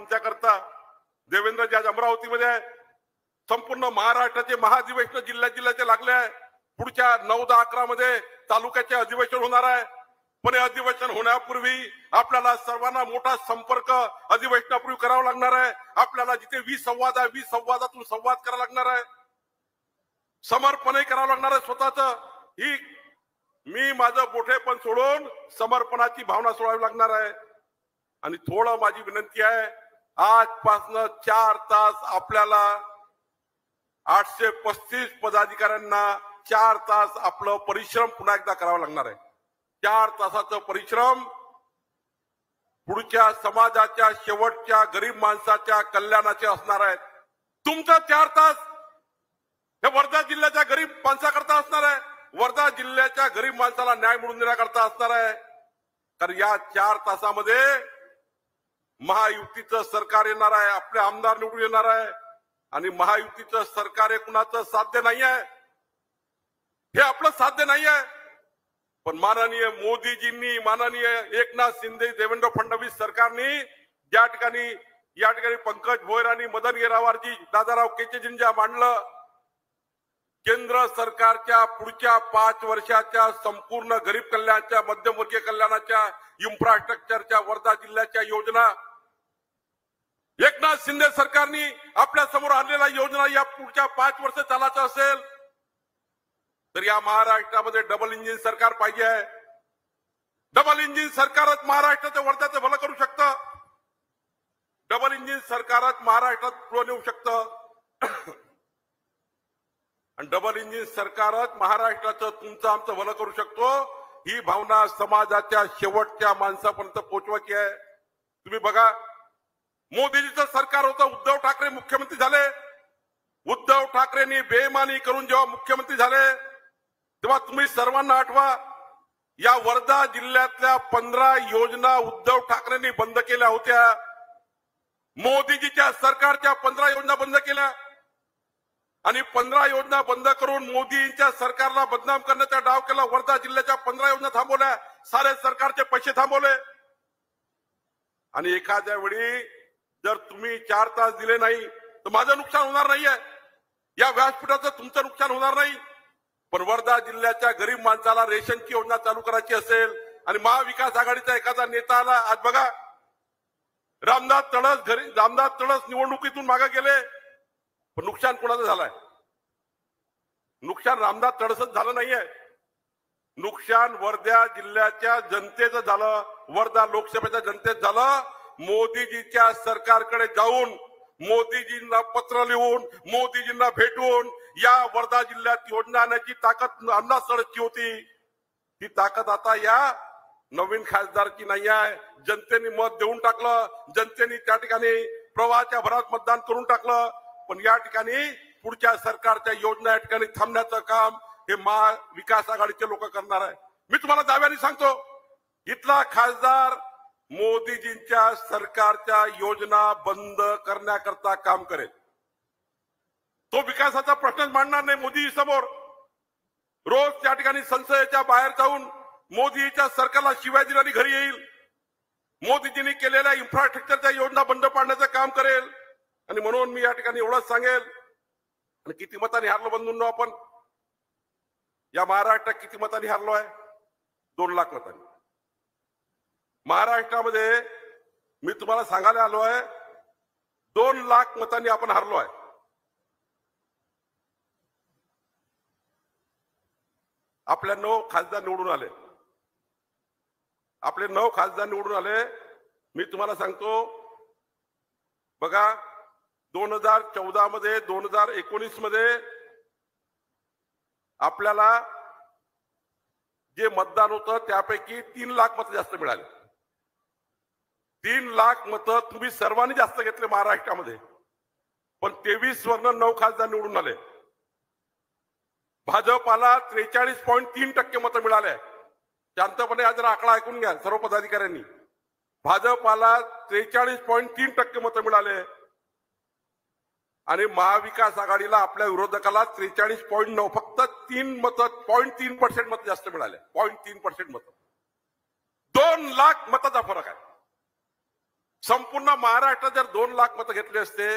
तुमच्याकरता देवेंद्रजी आज अमरावतीमध्ये आहे. संपूर्ण महाराष्ट्राचे महाधिवेशन जिल्ह्याचे लागले आहे. पुढच्या 9, 10, 11 मध्ये तालुक्याचे अधिवेशन होणार आहे. पण अधिवेशन होण्यापूर्वी आपल्याला सर्वांना मोठा संपर्क अधिवेशनापूर्वी करावा लागणार आहे. आपल्याला जिथे 20 संवाद आहे 20 संवादातून संवाद करावा लागणार आहे. समर्पणही करावं लागणार आहे स्वतःच. ही मी माझं मोठेपण सोडून समर्पणाची भावना सोडावी लागणार आहे. आणि थोडं माझी विनंती आहे, आजपासून 4 तास आपल्याला 835 पदाधिकाऱ्यांना 4 तास आपलं परिश्रम पुन्हा एकदा करावा लागणार आहे. 4 तासाचं परिश्रम पुढच्या समाजाच्या शेवटच्या गरीब माणसाच्या कल्याणाचे असणार आहेत. तुमचा 4 तास हे वर्धा जिल्ह्याच्या गरीब माणसाकरता असणार आहे. वर्धा जिल्ह्याच्या गरीब माणसाला न्याय मिळवून देण्याकरता असणार आहे. कारण या 4 तासामध्ये महायुतीचं सरकार येणार आहे. आपले आमदार निवडून येणार आहे. आणि महायुतीचं सरकार हे कुणाचं साध्य नाही आहे. हे आपलं साध्य नाही आहे. पण माननीय मोदीजींनी, माननीय एकनाथ शिंदे, देवेंद्र फडणवीस सरकारने ज्या ठिकाणी या ठिकाणी पंकज भोयर आणि मदन येरावारजी, दादाराव केचेजींच्या मांडलं, केंद्र सरकारच्या पुढच्या 5 वर्षाच्या संपूर्ण गरीब कल्याणाच्या, मध्यमवर्गीय कल्याणाच्या, इन्फ्रास्ट्रक्चरच्या, वर्धा जिल्ह्याच्या योजना एकनाथ शिंदे सरकारने आपल्या समोर आणलेल्या योजना या पुढच्या 5 वर्ष चालायचं असेल तर या महाराष्ट्रामध्ये डबल इंजिन सरकार पाहिजे आहे. डबल इंजिन सरकारच महाराष्ट्राच्या वर्धाचं भलं करू शकतं. डबल इंजिन सरकारच महाराष्ट्रात पुढे नेऊ शकतं. आणि डबल इंजिन सरकारच महाराष्ट्राचं तुमचं आमचं भलं करू शकतो. ही भावना समाजाच्या शेवटच्या माणसापर्यंत पोहोचवायची आहे. तुम्ही बघा, मोदीजीचं सरकार होतं, उद्धव ठाकरे मुख्यमंत्री झाले. उद्धव ठाकरेंनी बेईमानी करून जेव्हा मुख्यमंत्री झाले तेव्हा तुम्ही सर्वांना आठवा, या वर्धा जिल्ह्यातल्या 15 योजना उद्धव ठाकरेंनी बंद केल्या होत्या. मोदीजीच्या सरकारच्या 15 योजना बंद केल्या. आणि 15 योजना बंद करून मोदींच्या सरकारला बदनाम करण्याचा डाव केला. वर्धा जिल्ह्याच्या 15 योजना थांबवल्या. सारे सरकारचे पैसे थांबवले. आणि एखाद्या वेळी जर तुम्ही 4 तास दिले नाही तर माझं नुकसान होणार नाहीये. या व्यासपीठाचं तुमचं नुकसान होणार नाही. पण वर्धा जिल्ह्याच्या गरीब माणसाला रेशनची योजना चालू करायची असेल आणि महाविकास आघाडीचा एखादा नेता आला, आज बघा रामदास तडस निवडणुकीतून मागे गेले, पण नुकसान कोणाचं झालंय? नुकसान रामदास तडसच झालं नाहीये. नुकसान वर्धा जिल्ह्याच्या जनतेचं झालं, वर्धा लोकसभेच्या जनतेत झालं. मोदीजीच्या सरकारकडे जाऊन, मोदीजींना पत्र लिहून, मोदीजींना भेटून या वर्धा जिल्ह्यात योजना आणण्याची ताकद रामदास तडसची होती. ती ताकद आता या नवीन खासदारची नाही आहे. जनतेने मत देऊन टाकलं. जनतेने त्या ठिकाणी प्रवाहाच्या भरात मतदान करून टाकलं. पण या ठिकाणी पुढच्या सरकारच्या योजना या ठिकाणी थांबण्याचं काम हे महाविकास आघाडीचे लोक करणार आहे. मी तुम्हाला दाव्याने सांगतो, इथला खासदार मोदीजींच्या सरकारच्या योजना बंद करण्याकरता काम करेल. तो विकासाचा प्रश्नच मांडणार नाही मोदी समोर. रोज त्या ठिकाणी संसदेच्या बाहेर जाऊन मोदीच्या सरकारला शिवाय दिल्याने घरी येईल. मोदीजींनी केलेल्या इन्फ्रास्ट्रक्चरच्या योजना बंद पाडण्याचं काम करेल. आणि म्हणून मी या ठिकाणी एवढंच सांगेल, आणि किती मतांनी हारलो बंधूंनो आपण? या महाराष्ट्रात किती मतांनी हारलो आहे? 2 लाख मतांनी. महाराष्ट्रामध्ये मी तुम्हाला सांगायला आलो आहे, 2 लाख मतांनी आपण हारलो आहे. आपल्या 9 खासदार निवडून आले. आपले 9 खासदार निवडून आले. मी तुम्हाला सांगतो, बघा 2014 मध्ये, 2019 मध्ये आपल्याला जे मतदान होतं त्यापैकी 3 लाख मतं जास्त मिळाले. 3 लाख मतं तुम्ही सर्वांनी जास्त घेतले महाराष्ट्रामध्ये. पण 23 वरनं 9 खासदार निवडून आले. भाजपाला 43.3% मतं मिळाले. शांतपणे आज आकडा ऐकून घ्या सर्व पदाधिकाऱ्यांनी. भाजपाला 43.3% मतं मिळाले आणि महाविकास आघाडीला, आपल्या विरोधकाला 43.9, फक्त 0.3% मतं जास्त मिळाले. 0.3% मतं. 2 लाख मताचा फरक आहे. संपूर्ण महाराष्ट्रात जर 2 लाख मतं घेतले असते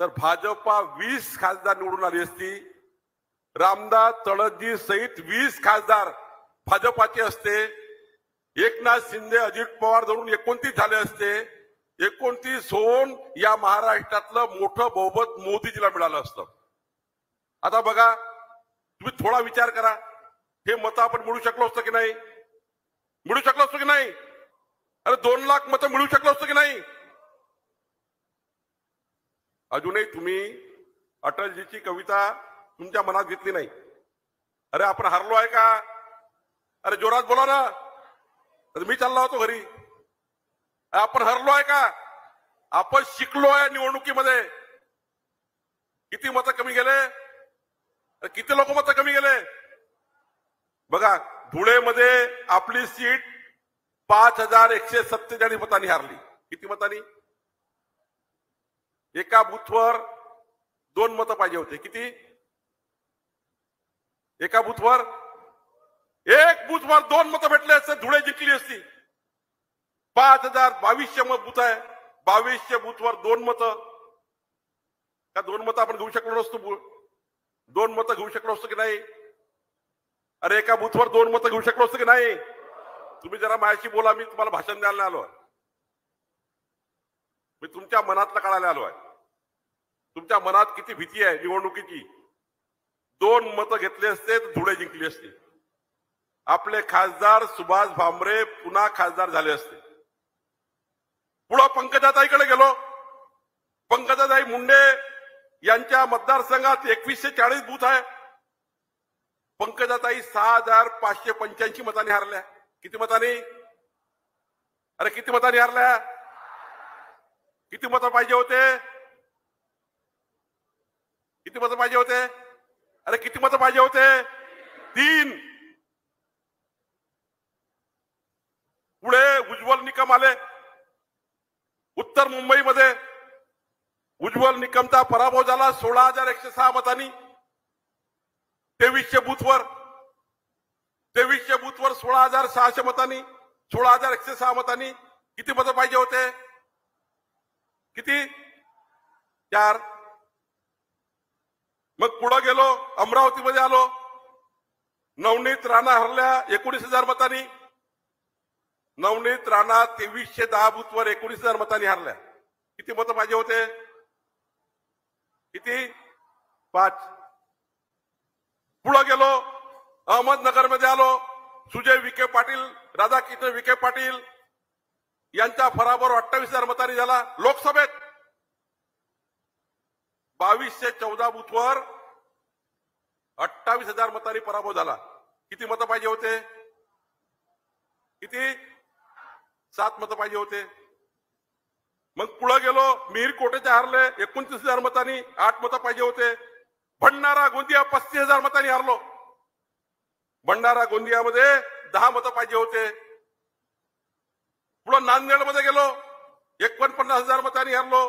तर भाजपा 20 खासदार निवडून आली असती. रामदास तळसजी सहित 20 खासदार भाजपाचे असते. एकनाथ शिंदे अजित पवार धरून 29 झाले असते. 29 होऊन या महाराष्ट्रातलं मोठं बहुमत मोदीजीला मिळालं असतं. आता बघा, तुम्ही थोडा विचार करा, हे मतं आपण मिळू शकलो असतो की नाही? मिळू शकलो असतो की नाही? अरे 2 लाख मतं मिळू शकलो असतो की नाही? अजूनही तुम्ही अटलजीची कविता तुमच्या मनात घेतली नाही. अरे आपण हरलो आहे का? अरे जोरात बोला ना. अरे मी चाललो होतो घरी. आपण हरलो आहे का? आपण शिकलो आहे निवडणुकीमध्ये. किती मतं कमी गेले? किती लोक मतं कमी गेले? बघा, धुळेमध्ये आपली सीट 5147 मतांनी हारली. किती मतांनी? एका बूथवर 2 मतं पाहिजे होते. किती? एका बूथवर 2 मतं भेटले असते, धुळे जिंकली असती. 2200 बूथ आहे. 2200 बूथवर 2 मतं. का 2 मतं आपण घेऊ शकलो नसतो? 2 मतं घेऊ शकलो असतो की नाही? अरे एका बूथवर 2 मतं घेऊ शकलो असतो की नाही? तुम्ही जरा माझ्याशी बोला. मी तुम्हाला भाषण द्यायला आलो आहे. मी तुमच्या मनातलं काढायला आलो आहे. तुमच्या मनात किती भीती आहे निवडणुकीची. 2 मतं घेतले असते तर धुळे जिंकली असती. आपले खासदार सुभाष भामरे पुन्हा खासदार झाले असते. पुढं पंकजाताईकडे गेलो. पंकजाताई मुंडे यांच्या मतदारसंघात 2140 बूथ आहे. पंकजाताई 6585 मतांनी हारल्या. किती मतांनी? अरे किती मतांनी हारल्या? किती मतं पाहिजे होते? किती मतं पाहिजे होते? अरे किती मतं पाहिजे होते? 3. पुढे उज्ज्वल निकम आले. उत्तर मुंबईमध्ये उज्ज्वल निकमचा पराभव झाला 16106 मतांनी. 2300 बूथवर 16600 मतांनी, 16106 मतांनी. किती मतं पाहिजे होते? किती? 4. मग पुढे गेलो, अमरावतीमध्ये आलो. नवनीत राणा हरल्या 19000 मतांनी. नवनीत राणा 2310 बूथवर 19000 मतांनी हरल्या. किती मतं पाहिजे होते? किती? 5. पुढे गेलो, अहमदनगरमध्ये आलो. सुजय विखे पाटील, राधाकृष्ण विखे पाटील यांचा पराभव 28000 मतांनी झाला. लोकसभेत 2214 बूथवर 28000 मतांनी पराभव झाला. किती मतं पाहिजे होते? किती? 7 मतं पाहिजे होते. मग पुढे गेलो, मिहीर कोटेचे हारले 29000 मतांनी. 8 मतं पाहिजे होते. भंडारा गोंदिया 35000 मतांनी हारलो. भंडारा गोंदियामध्ये 10 मतं पाहिजे होते. पुढे नांदेडमध्ये गेलो, 49000 मतांनी हारलो.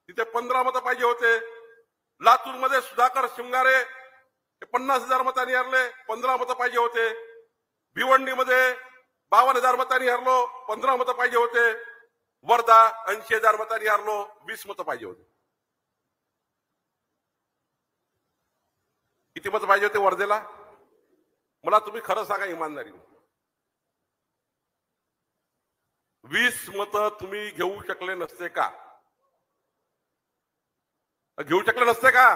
तिथे 15 मतं पाहिजे होते. लातूरमध्ये सुधाकर शिंगारे 50000 मतांनी हारले. 15 मतं पाहिजे होते. भिवंडीमध्ये 52000 मतांनी हारलो. 15 मतं पाहिजे होते. वर्धा 80000 मतांनी हारलो. 20 मतं पाहिजे होते. किती मतं पाहिजे होते वर्धेला? मला तुम्ही खरं सांगा इमानदारी. 20 मतं तुम्ही घेऊ शकले नसते का? घेऊ शकले नसते का?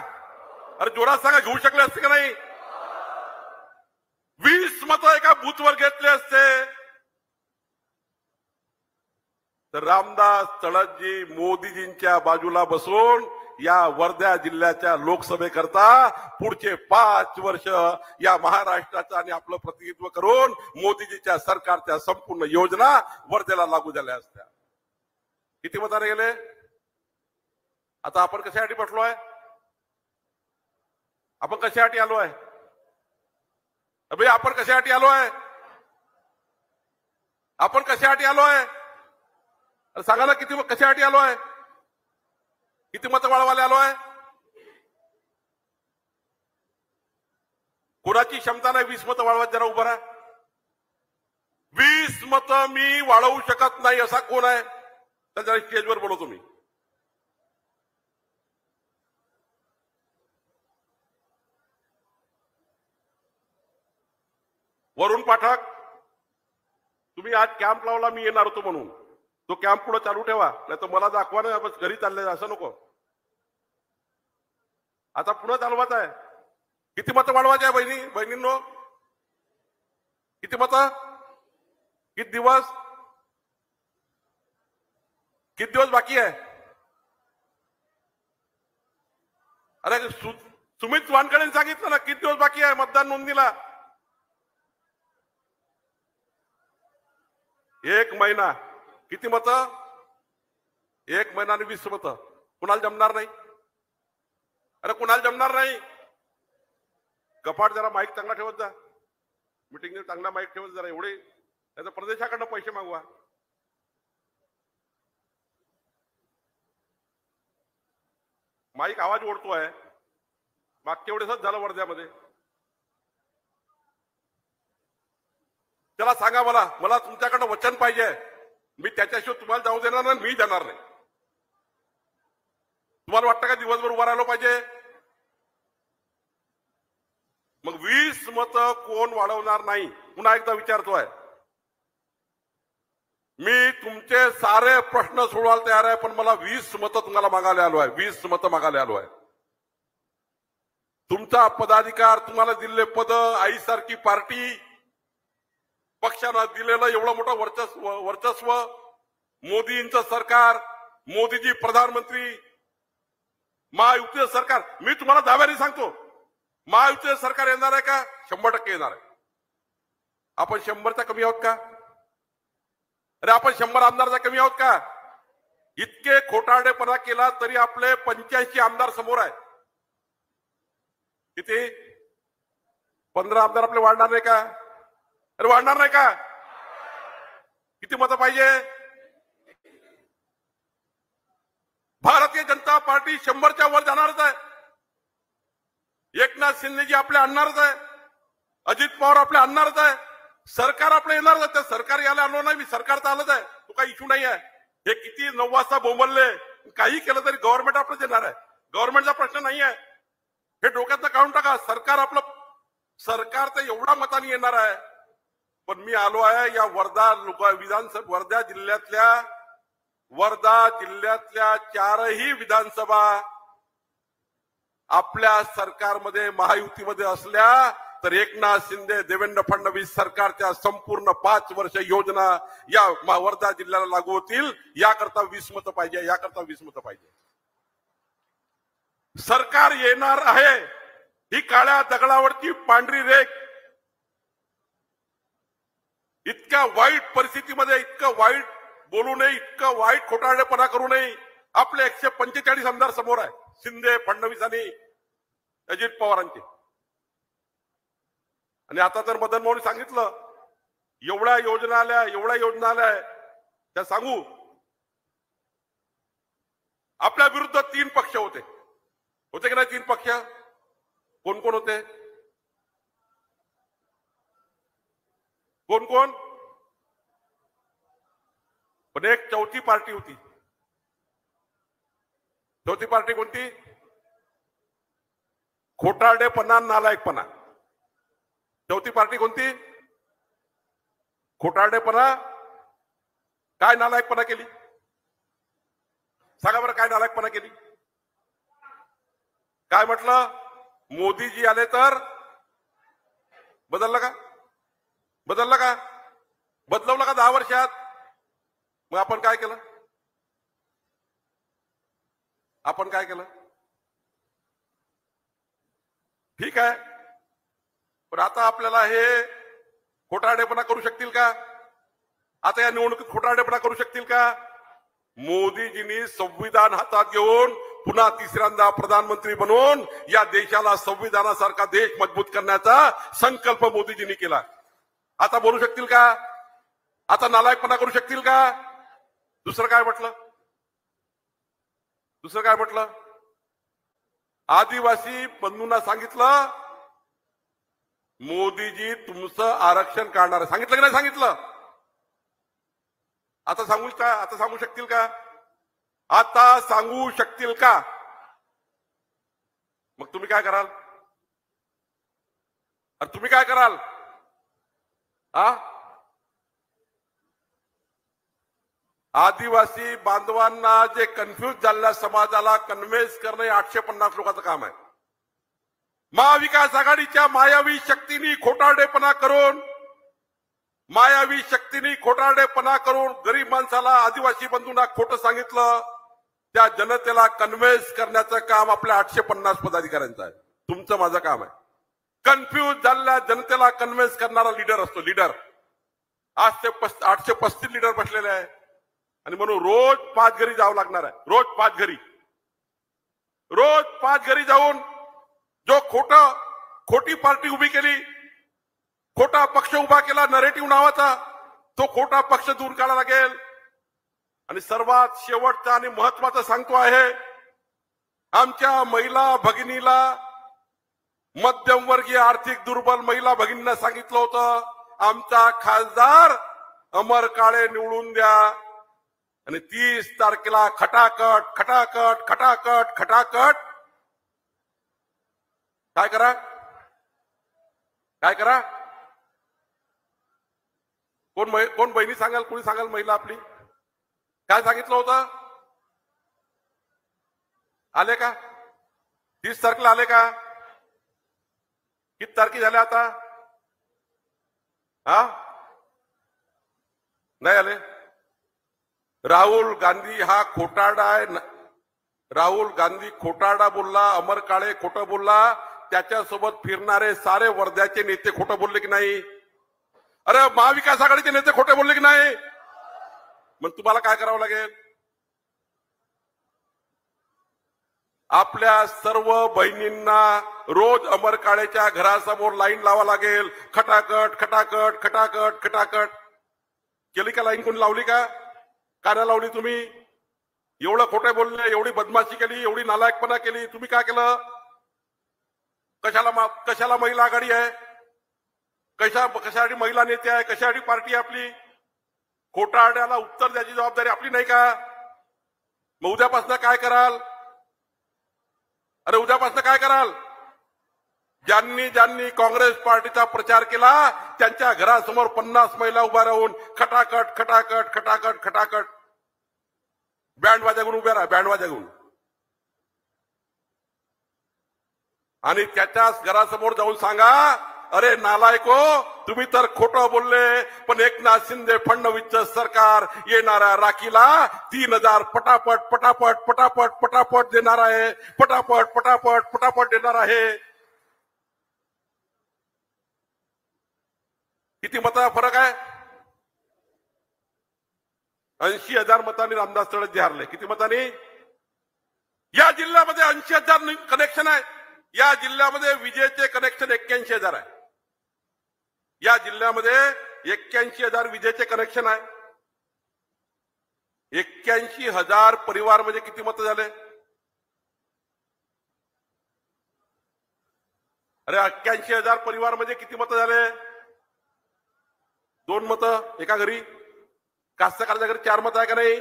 अरे जोरात सांगा, घेऊ शकले असते का नाही? 20 मतं एका बूथवर घेतले असते तर रामदास तळसजी मोदीजींच्या बाजूला बसून या वर्धा जिल्ह्याच्या लोकसभेकरता पुढचे 5 वर्ष या महाराष्ट्राचं आणि आपलं प्रतिनिधित्व करून मोदीजीच्या सरकारच्या संपूर्ण योजना वर्धेला लागू झाल्या असत्या. किती मताने गेले? आता आपण कशासाठी बसलोय? आपण कशासाठी आलोय? अबे आपण कशासाठी आलोय? आपण कशासाठी आलोय? सांगा ना, किती कशासाठी आलोय? किती मतं वाढवायला आलोय? कोणाची क्षमता नाही 20 मतं वाढवत? जरा उभं राहा. 20 मतं मी वाढवू शकत नाही असा कोण आहे? त्याच्या स्टेजवर बोलवतो मी. वरुण पाठक, तुम्ही आज कॅम्प लावला, मी येणार होतो म्हणून. तो कॅम्प पुढे चालू ठेवा, नाही तर मला दाखवा ना बस घरी चालले असं नको. आता पुन्हा चालवायचं आहे. किती मतं वाढवायचे आहे बहिणींनो? किती मतं? किती दिवस बाकी आहे? अरे सुमित वानखेडेंनी सांगितलं ना किती दिवस बाकी आहे मतदान नोंदणीला? 1 महिना. किती मतं? 1 महिना आणि 20 मतं. कुणाला जमणार नाही? अरे कुणाला जमणार नाही? कपाट जरा माईक चांगला ठेवत जा. मीटिंग चांगला माईक ठेवत जरा. एवढे त्याचा प्रदेशाकडनं पैसे मागवा. माईक आवाज ओढतोय. मागच्या वेळेसच झालं वर्ध्यामध्ये. त्याला सांगा मला तुमच्याकडनं वचन पाहिजे. मी त्याच्याशिवाय तुम्हाला जाऊ देणार नाही, मी जाणार नाही. तुम्हाला वाटतं का दिवसभर उभा राहिलो पाहिजे? मग 20 मतं कोण वाढवणार नाही? पुन्हा एकदा विचारतोय. मी तुमचे सारे प्रश्न सोडवायला तयार आहे, पण मला 20 मतं तुम्हाला मागायला आलो आहे. 20 मतं मागायला आलो आहे. तुमचा पदाधिकार, तुम्हाला दिलेले पद, आईसारखी पार्टी, पक्षानं दिलेलं एवढं मोठं वर्चस्व, मोदींचं सरकार, मोदीजी प्रधानमंत्री, महायुतीचं सरकार. मी तुम्हाला दाव्याने सांगतो, महायुतीचं सरकार येणार आहे का? 100% येणार आहे. आपण 100च्या कमी आहोत का? अरे आपण 100 आमदारचा कमी आहोत का? इतके खोटारडेपणा केला तरी आपले 85 आमदार समोर आहे. किती? 15 आमदार आपले वाढणार नाही का? अरे वाढणार नाही का? किती मतं पाहिजे? भारतीय जनता पार्टी 100च्या वर जाणारच आहे. एकनाथ शिंदेजी आपले आणणारच आहे. अजित पवार आपले आणणारच आहे. सरकार आपलं येणारच आहे. सरकार यायला आलो नाही, मी सरकार तर आलंच आहे. तो काही इश्यू नाही आहे. हे किती 9 वाजता बोंबलले, काही केलं तरी गव्हर्नमेंट आपलं येणार आहे. गव्हर्नमेंटचा प्रश्न नाही आहे. हे डोक्यातनं काढून टाका. सरकार तर एवढा मताने येणार आहे. पण मी आलो आहे या वर्धा जिल्ह्यातल्या 4ही विधानसभा आपल्या सरकारमध्ये, महायुतीमध्ये असल्या तर एकनाथ शिंदे, देवेंद्र फडणवीस सरकारच्या संपूर्ण 5 वर्ष योजना या वर्धा जिल्ह्याला लागू होतील. याकरता 20 मतं पाहिजे. याकरता 20 मतं पाहिजे. सरकार येणार आहे ही काळ्या दगडावरची पांढरी रेख. इतक्या वाईट परिस्थितीमध्ये इतकं वाईट बोलू नये, इतकं वाईट खोटारडेपणा करू नये. आपले 145 आमदार समोर आहे, शिंदे, फडणवीस आणि अजित पवारांचे. आणि आता तर मदन मोहन सांगितलं एवढ्या योजना आल्या त्या सांगू. आपल्या विरुद्ध 3 पक्ष होते की नाही? 3 पक्ष कोण कोण होते? कोण? पण एक चौथी पार्टी होती. चौथी पार्टी कोणती? खोटारडेपणा, नालायकपणा. चौथी पार्टी कोणती? खोटारडेपणा. काय नालायकपणा केली? सांगा बरं, काय नालायकपणा केली? काय म्हटलं? मोदीजी आले तर बदललं का? बदलवलं का 10 वर्षात? मग आपण काय केलं? ठीक आहे, पण आता आपल्याला हे खोटारडेपणा करू शकतील का? आता या निवडणुकीत खोटारडेपणा करू शकतील का? मोदीजींनी संविधान हातात घेऊन पुन्हा 3ऱ्यांदा प्रधानमंत्री बनवून या देशाला संविधानासारखा देश मजबूत करण्याचा संकल्प मोदीजींनी केला. आता बोलू शकतील का? आता नालायकपणा करू शकतील का? दुसरं काय म्हटलं? आदिवासी बंधूंना सांगितलं मोदीजी तुमचं आरक्षण काढणार आहे. सांगितलं की नाही सांगितलं? आता सांगू का? आता सांगू शकतील का? आता सांगू शकतील का? मग तुम्ही काय कराल? अरे तुम्ही काय कराल? आदिवासी बांधवांना जे कन्फ्यूज झालेल्या समाजाला कन्व्हेन्स करणे 850 लोकांचं काम आहे. महाविकास आघाडीच्या मायावी शक्तींनी खोटारडेपणा करून गरीब माणसाला, आदिवासी बंधूंना खोटं सांगितलं. त्या जनतेला कन्व्हेन्स करण्याचं काम आपल्या 850 पदाधिकाऱ्यांचं आहे. तुमचं माझं काम आहे. कन्फ्यूज झालेल्या जनतेला कन्व्हेन्स करणारा लीडर असतो. लीडर आज ते 835 लीडर बसलेले आहे आणि म्हणून रोज 5 घरी जावं लागणार आहे. रोज 5 घरी जाऊन जो खोटी पार्टी उभी केली, खोटा पक्ष उभा केला नरेटिव्ह नावाचा, तो खोटा पक्ष दूर काढावा लागेल. आणि सर्वात शेवटचा आणि महत्वाचं सांगतो आहे, आमच्या महिला भगिनीला, मध्यमवर्गीय आर्थिक दुर्बल महिला भगिनींना सांगितलं होतं, आमचा खासदार अमर काळे निवडून द्या आणि 30 तारखेला खटाखट खटाखट खटाखट खटाखट काय करा. कोण बहिणी सांगाल? कोणी सांगाल? महिला आपली काय सांगितलं होतं? आले का? 30 तारखेला आले का? किती तारखे झाल्या आता? नाही आले. राहुल गांधी हा खोटारडा आहे. राहुल गांधी खोटारडा बोलला, अमर काळे खोटं बोलला, त्याच्यासोबत फिरणारे सारे वर्ध्याचे नेते खोटं बोलले की नाही? अरे महाविकास आघाडीचे नेते खोटे बोलले की नाही? मग तुम्हाला काय करावं लागेल? आपल्या सर्व बहिणींना रोज अमर काळेच्या घरासमोर लाईन लावा लागेल. खटाखट खटाखट खटाखट खटाखट. केली का लाईन? कोणी लावली का? का नाही लावली? तुम्ही एवढं खोटे बोलले, एवढी बदमाशी केली, एवढी नालायकपणा केली, तुम्ही काय केलं? कशाला महिला आघाडी आहे? कशासाठी महिला नेते आहे? कशासाठी पार्टी आहे आपली? खोटारड्याला उत्तर द्यायची जबाबदारी आपली नाही का? मग उद्यापासून काय कराल? अरे उद्यापासून काय कराल? ज्यांनी काँग्रेस पार्टीचा प्रचार केला त्यांच्या घरासमोर 50 महिला उभा राहून खटाखट खटाखट खटाखट खटाखट बँड वाजवून उभ्या राहा. बँड वाजवून. आणि त्याच्याच घरासमोर जाऊन सांगा, अरे नालायको, तुम्ही तर खोटं बोलले, पण एकनाथ शिंदे फडणवीसचं सरकार येणाऱ्या राखीला 3000 पटापट पटापट पटापट पटापट देणार आहे. पटापट पटापट पटापट देणार आहे. किती मताचा फरक आहे? 80,000 मतांनी रामदास तळस हारले. किती मतांनी? या जिल्ह्यामध्ये 80,000 कनेक्शन आहे. या जिल्ह्यामध्ये विजेचे कनेक्शन 81,000 आहे. या जिल्ह्यामध्ये 81,000 विजेचे कनेक्शन आहे. 81,000 परिवार म्हणजे किती मतं झाले? अरे 81,000 परिवार म्हणजे किती मतं झाले? 2 मतं एका घरी. कास्तकाराच्या घरी 4 मतं आहे का नाही?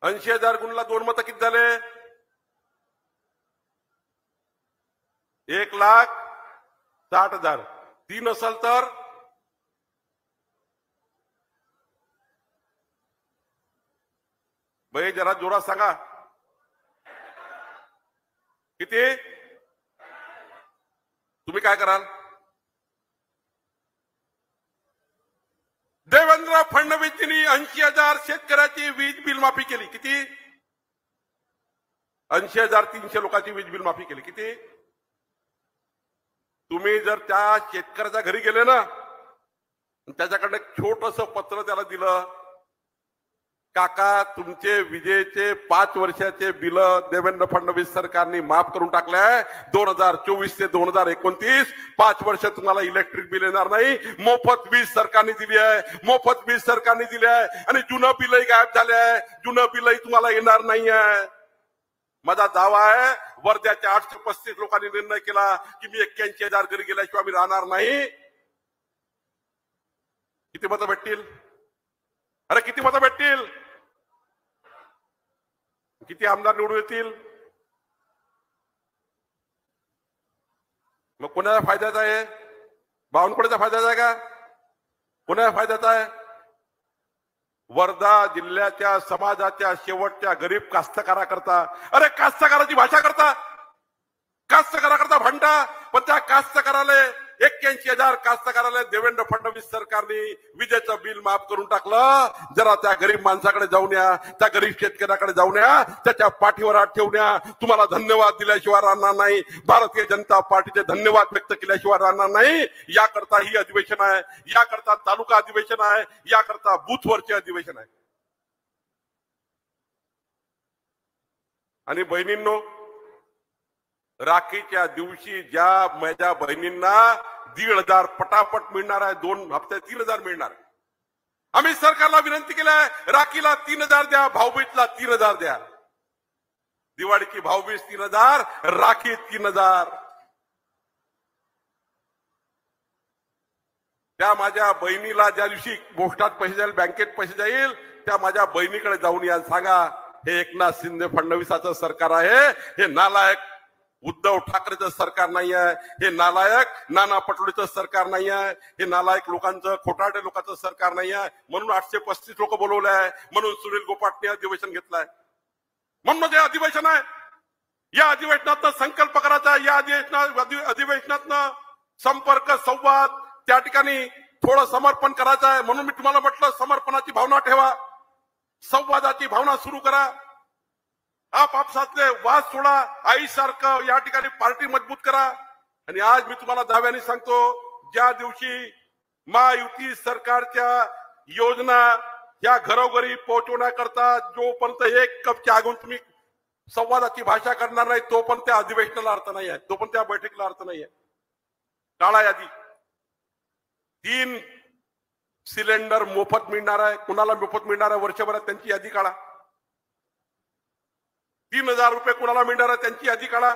80,000 गुणला 2 मतं किती झाले? 1,60,000. 3 असेल तर भाई जरा जोरात सांगा. किती? तुम्ही काय कराल? देवेंद्र फडणवीसजींनी 80,000 शेतकऱ्याची वीज बिल माफी केली. किती? 80,300 लोकांची वीज बिल माफी केली. किती? तुम्ही जर त्या शेतकऱ्याच्या घरी गेले ना, त्याच्याकडे एक छोटस पत्र त्याला दिलं, काका तुमचे विजेचे 5 वर्षाचे बिल देवेंद्र फडणवीस सरकारने माफ करून टाकले. 2024 ते 2029 5 वर्ष तुम्हाला इलेक्ट्रिक बिल येणार नाही. मोफत वीज सरकारने दिली आहे. मोफत वीज सरकारने दिली आहे. आणि जुनं बिलही गायब झाले आहे. जुनं बिलही तुम्हाला येणार नाही आहे. माझा दावा आहे, वर्ध्याच्या 835 लोकांनी निर्णय केला की मी 81,000 घरी गेल्याशिवाय मी राहणार नाही. किती मतं भेटतील? अरे किती मतं भेटतील, किती आमदार निवडून येतील, मग कोणाच्या फायद्याचा आहे? बावनकुळेचा फायद्याचा आहे का? कोणाच्या फायद्याचा आहे? वर्धा जिल्ह्याच्या समाजाच्या शेवटच्या गरीब कास्तकाराकरता, अरे कास्तकाराची भाषा करता, कास्तकाराकरता भांडा, पण त्या कास्तकाराला 81,000 कास्तकाराला देवेंद्र फडणवीस सरकारने विजेचं बिल माफ करून टाकलं. जरा त्या गरीब माणसाकडे जाऊन या, त्या गरीब शेतकऱ्याकडे जाऊन या, त्याच्या पाठीवर हात ठेवून या. तुम्हाला धन्यवाद दिल्याशिवाय राहणार नाही, भारतीय जनता पार्टीचे धन्यवाद व्यक्त केल्याशिवाय राहणार नाही. याकरता ही अधिवेशन आहे, याकरता तालुका अधिवेशन आहे, याकरता बूथवरचे अधिवेशन आहे. आणि बहिणींनो, राखीच्या दिवशी ज्या माझ्या बहिणींना 1,500 पटापट मिळणार आहे, 2 हप्ते 3,000 मिळणार. आम्ही सरकारला विनंती केलाय, राखीला 3,000 द्या, भाऊबीजला 3,000 द्या. दिवाळीची भाऊबीज 3,000, राखी 3,000. त्या माझ्या बहिणीला ज्या दिवशी पोस्टात पैसे जाईल, बँकेत पैसे जाईल, त्या माझ्या बहिणीकडे जाऊन या, सांगा हे एकनाथ शिंदे फडणवीसाचं सरकार आहे, हे नालायक उद्धव ठाकरेचं सरकार नाही आहे, हे नालायक नाना पटोलेचं सरकार नाही आहे, हे नालायक लोकांचं, खोटारडे लोकांचं सरकार नाही आहे. म्हणून 835 लोक बोलवले आहे, म्हणून सुनील गोपाटने अधिवेशन घेतलंय, म्हणून जे अधिवेशन आहे. या अधिवेशनातनं संकल्प करायचा, या अधिवेशनातनं संपर्क संवाद, त्या ठिकाणी थोडं समर्पण करायचं आहे. म्हणून मी तुम्हाला म्हटलं, समर्पणाची भावना ठेवा, संवादाची भावना सुरू करा, आपापसातले वाद सोडा, आईसारखं या ठिकाणी पार्टी मजबूत करा. आणि आज मी तुम्हाला दाव्याने सांगतो, ज्या दिवशी महायुती सरकारच्या योजना या घरोघरी पोहोचवण्याकरता जोपर्यंत 1 कप चहा घेऊन तुम्ही संवादाची भाषा करणार नाही, तोपर्यंत त्या अधिवेशनाला अर्थ नाही आहे, तोपर्यंत त्या बैठकीला अर्थ नाही आहे. काळा यादी 3 सिलेंडर मोफत मिळणार आहे. कुणाला मोफत मिळणार आहे वर्षभरात त्यांची यादी काढा. 3,000 रुपये कुणाला मिळणार आहे त्यांची यादी काढा.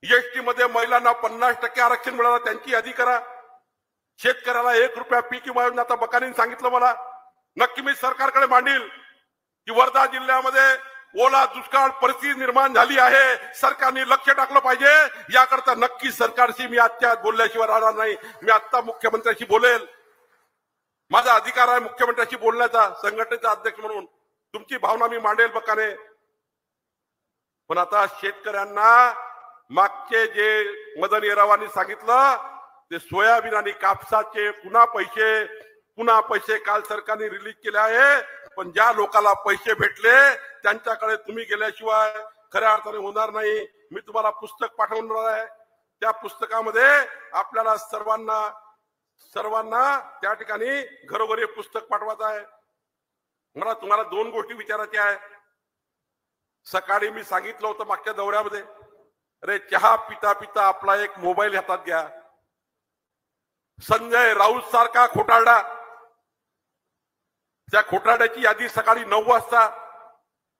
एसटी मध्ये महिलांना 50% आरक्षण मिळालं त्यांची यादी करा. शेतकऱ्याला 1 रुपया पीक विमा योजना, आता बकानीने सांगितलं मला, नक्की मी सरकारकडे मांडील की वर्धा जिल्ह्यामध्ये ओला दुष्काळ परिस्थिती निर्माण झाली आहे, सरकारने लक्ष टाकलं पाहिजे. याकरता नक्की सरकारशी मी आजच्या बोलल्याशिवाय राहणार नाही. मी आता मुख्यमंत्र्यांशी बोलेल, माझा अधिकार आहे मुख्यमंत्र्यांशी बोलण्याचा, संघटनेचा अध्यक्ष म्हणून तुमची भावना मी मांडेल बकाने. पण आता शेतकऱ्यांना मागचे जे मदन येरावांनी सांगितलं ते सोयाबीन आणि कापसाचे पुन्हा पैसे काल सरकारने रिलीज केले आहे. पण ज्या लोकांना पैसे भेटले त्यांच्याकडे तुम्ही गेल्याशिवाय खऱ्या अर्थाने होणार नाही. मी तुम्हाला पुस्तक पाठवणार आहे, त्या पुस्तकामध्ये आपल्याला सर्वांना त्या ठिकाणी घरोघरी पुस्तक पाठवायचं आहे. मला तुम्हाला 2 गोष्टी विचारायच्या आहे. सकाळी मी सांगितलं होतं मागच्या दौऱ्यामध्ये, अरे चहा पिता पिता आपला एक मोबाईल हातात घ्या. संजय राऊत सारखा खोटारडा, त्या खोटारड्याची यादी सकाळी 9 वाजता,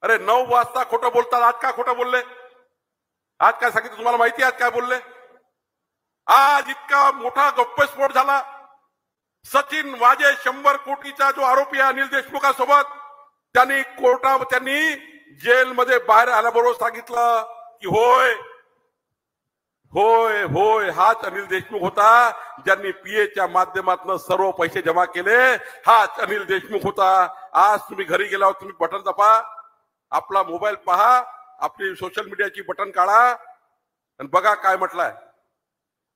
अरे 9 वाजता खोटं बोलतात. आज का खोटं बोलले? आज काय सांगितलं तुम्हाला माहिती आहे? आज काय बोलले? आज इतका मोठा गप्पस्फोट झाला. सचिन वाजे 100 कोटीचा जो आरोपी आहे अनिल देशमुखासोबत, त्यांनी जेलमध्ये बाहेर आल्याबरोबर सांगितलं की होय होय होय हाच अनिल देशमुख होता ज्यांनी पीएच्या माध्यमातून सर्व पैसे जमा केले, हाच अनिल देशमुख होता. आज तुम्ही घरी गेल्यावर तुम्ही बटन दाबा, आपला मोबाईल पहा, आपली सोशल मीडियाची बटन काढा आणि बघा काय म्हटलंय.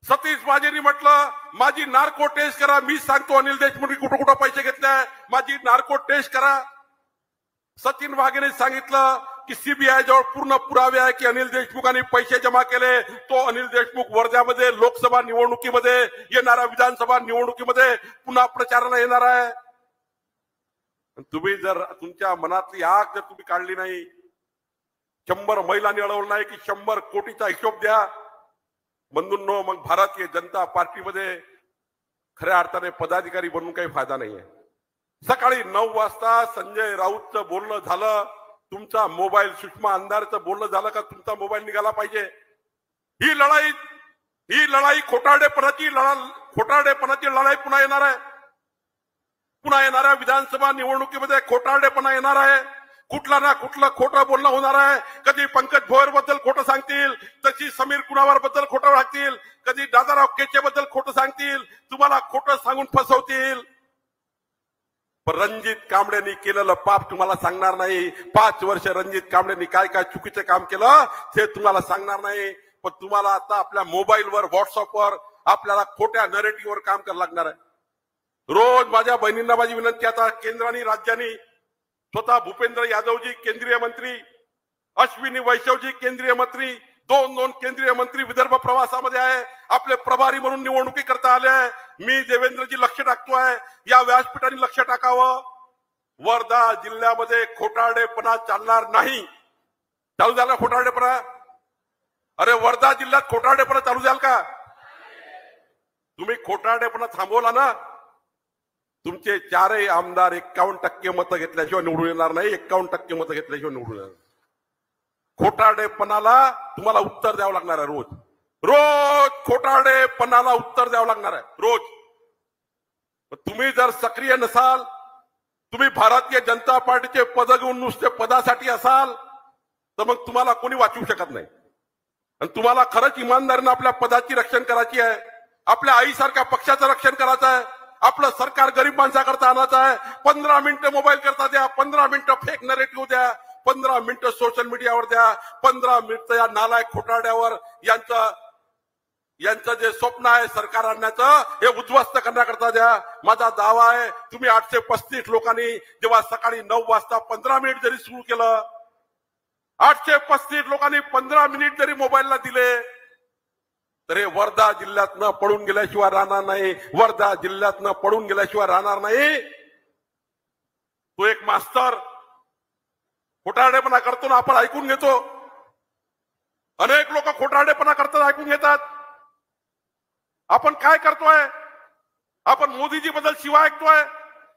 सतीश वाजेंनी म्हटलं माझी नार्को टेस्ट करा. मी सांगतो अनिल देशमुख कुठं कुठं पैसे घेतले, माझी नार्को टेस्ट करा. सचिन वाघेने सांगितलं की सीबीआय जवळ पूर्ण पुरावे आहे की अनिल देशमुखांनी पैसे जमा केले. तो अनिल देशमुख वर्ध्यामध्ये लोकसभा निवडणुकीमध्ये, येणाऱ्या विधानसभा निवडणुकीमध्ये पुन्हा प्रचाराला येणार आहे. तुम्ही जर तुमच्या मनातली आग जर तुम्ही काढली नाही, 100 महिलांनी अडवलं नाही की 100 कोटीचा हिशोब द्या, बंधूंनो, मग भारतीय जनता पार्टीमध्ये खऱ्या अर्थाने पदाधिकारी बनून काही फायदा नाहीये. सकाळी 9 वाजता संजय राऊतचं बोलणं झालं, तुमचा मोबाईल सुषमा अंधारचं बोलणं झालं का तुमचा मोबाईल निघाला पाहिजे. ही लढाई खोटारडेपणाची लढाई पुन्हा येणार आहे. पुन्हा येणाऱ्या विधानसभा निवडणुकीमध्ये खोटारडेपणा येणार आहे, कुठला ना कुठलं खोटं बोलणं होणार आहे. कधी पंकज भोयर बद्दल खोटं सांगतील, तशी समीर कुणावार बद्दल खोटं सांगतील, कधी दादाराव केचे बद्दल खोटं सांगतील, तुम्हाला खोटं सांगून फसवतील. पण रणजित कांबळेंनी केलेलं पाप तुम्हाला सांगणार नाही. 5 वर्ष रणजित कांबळेंनी काय काय चुकीचं काम केलं ते तुम्हाला सांगणार नाही. पण तुम्हाला आता आपल्या मोबाईलवर, व्हॉट्सअपवर आपल्याला खोट्या नरेटिव्हवर काम करावं लागणार आहे. रोज माझ्या बहिणींना माझी विनंती, आता केंद्र आणि राज्यांनी स्वतः भूपेंद्र यादवजी केंद्रीय मंत्री, अश्विनी वैष्णवजी केंद्रीय मंत्री, दोन केंद्रीय मंत्री विदर्भ प्रवासामध्ये आहे, आपले प्रभारी म्हणून निवडणुकी करता आले आहे. मी देवेंद्रजी लक्ष टाकतोय, या व्यासपीठाने लक्ष टाकावं. वर्धा जिल्ह्यामध्ये खोटारडेपणा चालणार नाही. चालू झाला खोटारडेपणा? अरे वर्धा जिल्ह्यात खोटारडेपणा चालू झाला का? तुम्ही खोटारडेपणा थांबवला ना, तुमचे 4 आमदार 51% मतं घेतल्याशिवाय निवडून येणार नाही. 51% मतं घेतल्याशिवाय निवडून येणार. खोटारडेपणाला तुम्हाला उत्तर द्यावं लागणार आहे. रोज रोज खोटारडेपणाला उत्तर द्यावं लागणार आहे रोज. तुम्ही जर सक्रिय नसाल, तुम्ही भारतीय जनता पार्टीचे पद घेऊन नुसते पदासाठी असाल, तर मग तुम्हाला कोणी वाचवू शकत नाही. आणि तुम्हाला खरंच इमानदारीने आपल्या पदाची रक्षण करायची आहे, आपल्या आईसारख्या पक्षाचं रक्षण करायचं आहे, आपलं सरकार गरीब माणसाकरता आणायचं आहे. 15 मिनिटं मोबाईल करता द्या, 15 मिनिटं फेक नरेटिव्ह द्या, 15 मिनिटं सोशल मीडियावर द्या, 15 मिनिटं या नालायक खोटारड्यावर यांचं जे स्वप्न आहे सरकार आणण्याचं, हे उद्ध्वस्त करण्याकरता द्या. माझा दावा आहे, तुम्ही 835 लोकांनी जेव्हा सकाळी 9 वाजता 15 मिनिट जरी सुरू केलं, 835 लोकांनी 15 मिनिट जरी मोबाईलला दिले, तर हे वर्धा जिल्ह्यातनं पडून गेल्याशिवाय राहणार नाही. वर्धा जिल्ह्यातनं पडून गेल्याशिवाय राहणार नाही. तो एक मास्तर खोटारडेपणा करतो ना, आपण ऐकून घेतो. अनेक लोक खोटारडेपणा करतात, ऐकून घेतात. आपण काय करतोय? आपण मोदीजी बद्दल शिवाय ऐकतोय,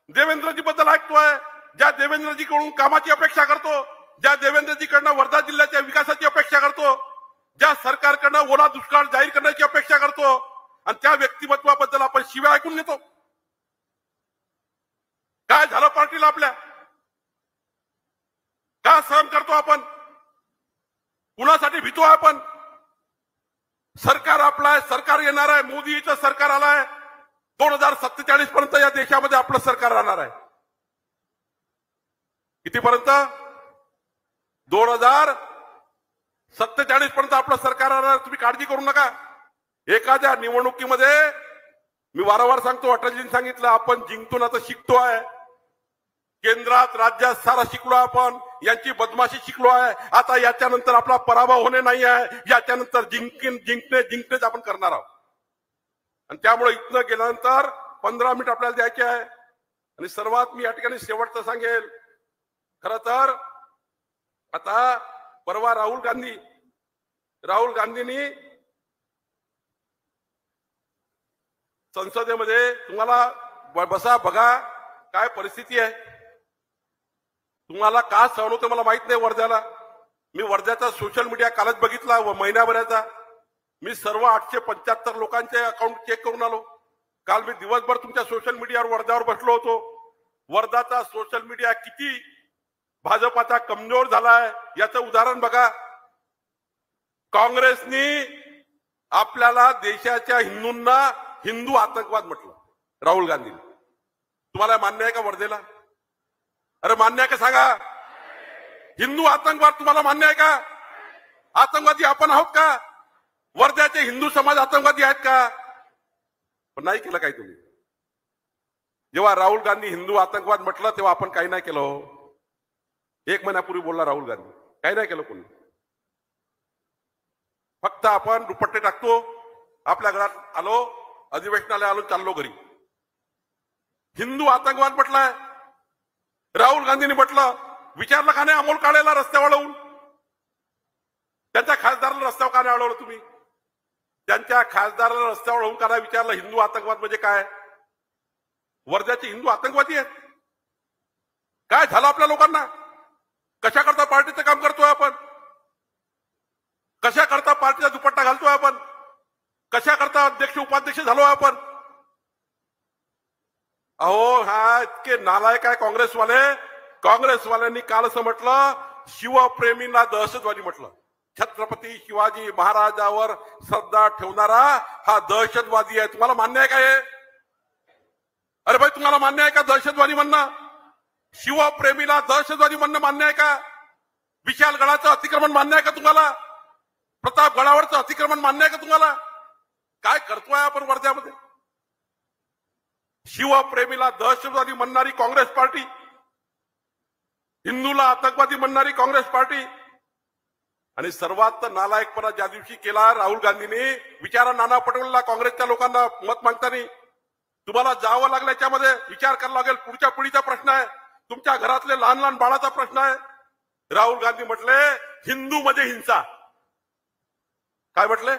देवेंद्रजी बद्दल ऐकतोय. ज्या देवेंद्रजीकडून कामाची अपेक्षा करतो, ज्या देवेंद्रजीकडनं वर्धा जिल्ह्याच्या विकासाची अपेक्षा करतो, ज्या सरकारकडनं ओला दुष्काळ जाहीर करण्याची अपेक्षा करतो, आणि त्या व्यक्तिमत्वाबद्दल आपण शिवाय ऐकून घेतो. काय झालं पार्टीला आपल्या? का सहन करतो आपण? कुणासाठी भीतो आपण? सरकार आपलं आहे, सरकार येणार आहे, मोदीचं सरकार आलंय. 2047 पर्यंत या देशामध्ये आपलं सरकार राहणार आहे. कितीपर्यंत? 2047 पर्यंत आपलं सरकार राहणार. तुम्ही काळजी करू नका. एखाद्या निवडणुकीमध्ये मी वारंवार सांगतो, अटलजींनी सांगितलं, आपण जिंकतो ना तर शिकतो आहे. केंद्रात राज्यात सारा शिकलो आपण, यांची बदमाशी शिकलो आहे. आता याच्यानंतर आपला पराभव होणे नाही आहे, याच्यानंतर जिंकणेच आपण करणार आहोत. आणि त्यामुळे इथनं गेल्यानंतर 15 मिनिट आपल्याला द्यायचे आहे. आणि सर्वात मी या ठिकाणी शेवटचं सांगेल, खरं तर आता परवा राहुल गांधींनी संसदेमध्ये, तुम्हाला बसा बघा काय परिस्थिती आहे. तुम्हाला का सहन होतं मला माहित नाही. वर्ध्याला मी वर्ध्याचा सोशल मीडिया कालच बघितला, महिन्याभराचा. मी सर्व 875 लोकांचे अकाउंट चेक करून आलो. काल मी दिवसभर तुमच्या सोशल मीडियावर वर्ध्यावर बसलो होतो. वर्धाचा सोशल मीडिया किती भाजपाचा कमजोर झालाय याचं उदाहरण बघा. काँग्रेसनी आपल्याला देशाच्या हिंदूंना हिंदू आतंकवाद म्हटलं, राहुल गांधींनी. तुम्हाला मान्य आहे का वर्धेला? अरे मान्य आहे का सांगा? हिंदू आतंकवाद तुम्हाला मान्य आहे का? आतंकवादी आपण आहोत का? वर्ध्याचे हिंदू समाज आतंकवादी आहेत का? पण नाही केलं काही तुम्ही. जेव्हा राहुल गांधी हिंदू आतंकवाद म्हटलं तेव्हा आपण काही नाही केलं. 1 महिन्यापूर्वी बोलला राहुल गांधी, काही नाही केलं कोणी. फक्त आपण दुपट्टे टाकतो, आपल्या घरात आलो, अधिवेशनाला आलो, चाललो घरी. हिंदू आतंकवाद म्हटलाय राहुल गांधींनी म्हटलं. विचारलं का नाही अमोल काळेला रस्त्यावर अडवून? त्यांच्या खासदाराला रस्त्यावर का नाही अडवलं तुम्ही? त्यांच्या खासदाराला रस्त्यावर अडवून का नाही विचारलं हिंदू आतंकवाद म्हणजे काय? वर्ध्याचे हिंदू आतंकवादी आहेत. काय झालं आपल्या लोकांना? कशा करता पार्टीचं काम करतोय आपण? कशा करता पार्टीचा दुपट्टा घालतोय आपण? कशा करता अध्यक्ष उपाध्यक्ष झालोय आपण? अहो हा इतके नालायक आहे काँग्रेसवाल्यांनी काल असं म्हटलं, शिवप्रेमींना दहशतवादी म्हटलं. छत्रपती शिवाजी महाराजांवर श्रद्धा ठेवणारा हा दहशतवादी आहे. तुम्हाला मान्य आहे का हे? अरे भाई, तुम्हाला मान्य आहे का दहशतवादी म्हणणं? शिवप्रेमीला दहशतवादी म्हणणं मान्य आहे का? विशालगडाचं अतिक्रमण मान्य आहे का तुम्हाला? प्रतापगडावरचं अतिक्रमण मान्य आहे का तुम्हाला? काय करतोय आपण वर्ध्यामध्ये? शिवप्रेमीला दहशतवादी म्हणणारी काँग्रेस पार्टी, हिंदूला आतंकवादी म्हणणारी काँग्रेस पार्टी, आणि सर्वात नालायकपणा ज्या दिवशी केला राहुल गांधींनी, विचारा नाना पटोलेला, काँग्रेसच्या लोकांना मत मागताना. तुम्हाला जावं लागलं, याच्यामध्ये विचार करावा लागेल. पुढच्या पिढीचा प्रश्न आहे, तुमच्या घरातले लहान लहान बाळाचा प्रश्न आहे. राहुल गांधी म्हटले हिंदू म्हणजे हिंसा. काय म्हटले?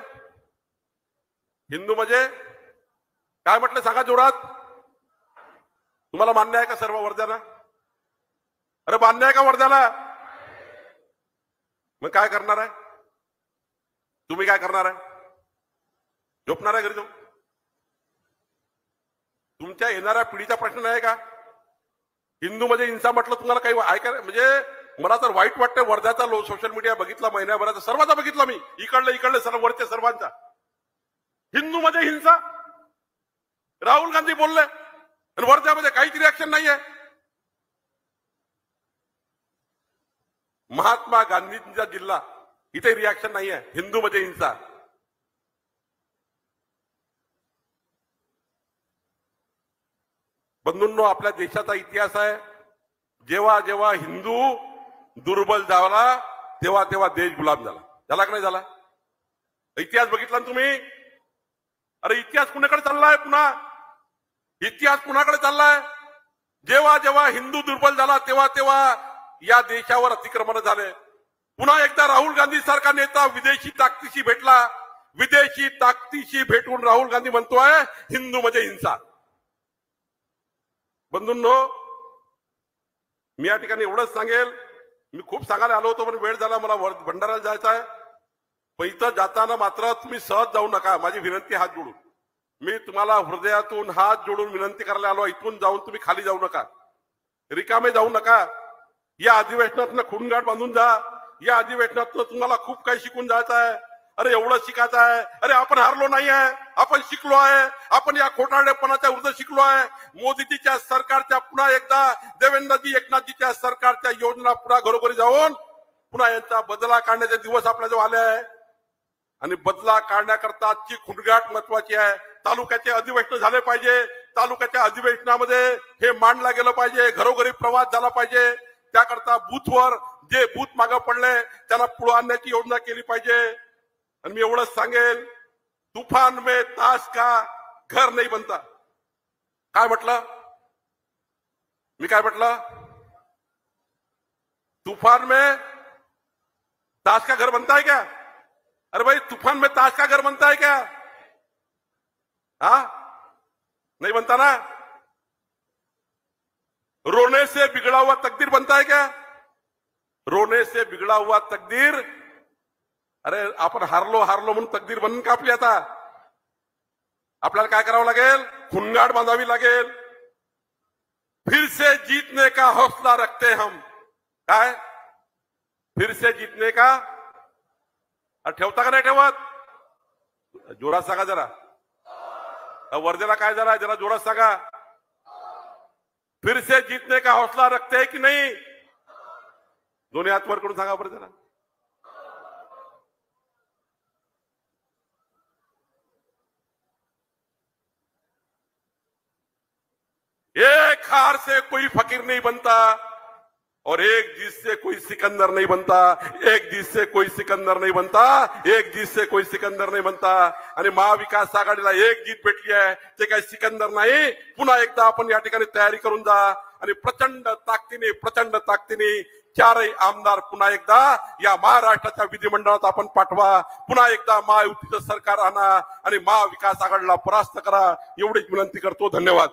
हिंदू म्हणजे काय म्हटले? सांगा जोरात. तुम्हाला मान्य आहे का सर्व वर्ध्याला? अरे मान्य आहे का वर्ध्याला? मग काय करणार आहे तुम्ही? काय करणार आहे? झोपणार आहे घरी जाऊन? तुमच्या येणाऱ्या पिढीचा प्रश्न नाही का? हिंदू म्हणजे हिंसा म्हटलं तुम्हाला काही ऐकायला म्हणजे मला तर वाईट वाटतं. वर्ध्याचा सोशल मीडिया बघितला, महिन्याभराचा सर्वांचा बघितला मी, इकडले सर्व वरच्या सर्वांचा. हिंदू म्हणजे हिंसा राहुल गांधी बोलले, आणि वर्ध्यामध्ये काहीच रिॲक्शन नाहीये. महात्मा गांधींचा जिल्हा, इथे रिॲक्शन नाहीये. हिंदू म्हणजे हिंसा. बंधूंनो, आपल्या देशाचा इतिहास आहे, जेव्हा जेव्हा हिंदू दुर्बल झाला तेव्हा तेव्हा देश गुलाम झाला. झाला का नाही झाला? इतिहास बघितला ना तुम्ही? अरे इतिहास कुणाकडे चाललाय? पुन्हा इतिहास कुणाकडे चाललाय? जेव्हा जेव्हा हिंदू दुर्बल झाला तेव्हा तेव्हा या देशावर अतिक्रमण झाले. पुन्हा एकदा राहुल गांधी सारखा नेता विदेशी ताकदीशी भेटला. विदेशी ताकदीशी भेटून राहुल गांधी म्हणतोय हिंदू म्हणजे हिंसा. बंधूंनो, मी या ठिकाणी एवढंच सांगेल, मी खूप सांगायला आलो होतो पण वेळ झाला, मला भंडाऱ्याला जायचं आहे. पण इथं जाताना मात्र तुम्ही सहज जाऊ नका. माझी विनंती हात जोडून, मी तुम्हाला हृदयातून हात जोडून विनंती करायला आलो. इथून जाऊन तुम्ही खाली जाऊ नका, रिकामे जाऊ नका. या अधिवेशनातनं खुणगाठ बांधून जा. या अधिवेशनातनं तुम्हाला खूप काही शिकून जायचं आहे. अरे एवढं शिकायचं आहे. अरे आपण हारलो नाही आहे, आपण शिकलो आहे. आपण या खोटारडेपणाच्या विरुद्ध शिकलो आहे. मोदीजीच्या सरकारच्या पुन्हा एकदा देवेंद्रजी एकनाथजीच्या सरकारच्या योजना पुन्हा घरोघरी जाऊन पुन्हा यांचा बदला काढण्याचे दिवस आपल्याजवळ आले आहे. आणि बदला काढण्याकरता आजची खुणगाठ महत्वाची आहे. तालुक्याचे अधिवेशन झाले पाहिजे. तालुक्याच्या अधिवेशनामध्ये हे मांडला गेलं पाहिजे. घरोघरी प्रवास झाला पाहिजे. त्याकरता बूथवर जे बूथ मागं पडले त्यांना पुढे आणण्याची योजना केली पाहिजे. आणि मी एवढंच सांगेल, तुफान में ताश का घर नहीं बनता. काय म्हटलं मी? काय म्हटलं? तूफान में ताश का घर बनता है क्या? अरे भाई, तूफान में ताश का घर बनता है क्या? हाँ, नहीं बनता ना. रोने से बिगड़ा हुआ तकदीर बनता है क्या? रोने से बिगड़ा हुआ तकदीर. अरे आपण हारलो म्हणून तकदीर बनून का आपली? आता आपल्याला काय करावं लागेल? खुणगाठ बांधावी लागेल. फिर से जीतने का हौसला रखते हम. काय फिर से जीतने का? ठेवता का नाही ठेवत? जोरात सांगा जरा. वर्धेला काय झाला जरा जोरात सांगा. फिर से जीतने का हौसला रखते हैं कि नहीं? दोन्ही हात वर करून सांगा बरं जरा. एक हार से कोई फकीर नहीं बनता और एक जीत से कोई सिकंदर नहीं बनता. एक जीत से कोई सिकंदर नहीं बनता. एक जीत से कोई सिकंदर नहीं बनता. आणि महाविकास आघाडीला एक जीत भेटली आहे, ते काही सिकंदर नाही. पुन्हा एकदा आपण या ठिकाणी तयारी करून जा आणि प्रचंड ताकदीने चारही आमदार पुन्हा एकदा या महाराष्ट्राच्या विधिमंडळात आपण पाठवा. पुन्हा एकदा महायुतीचं सरकार आणा आणि महाविकास आघाडीला परास्त करा. एवढीच विनंती करतो. धन्यवाद.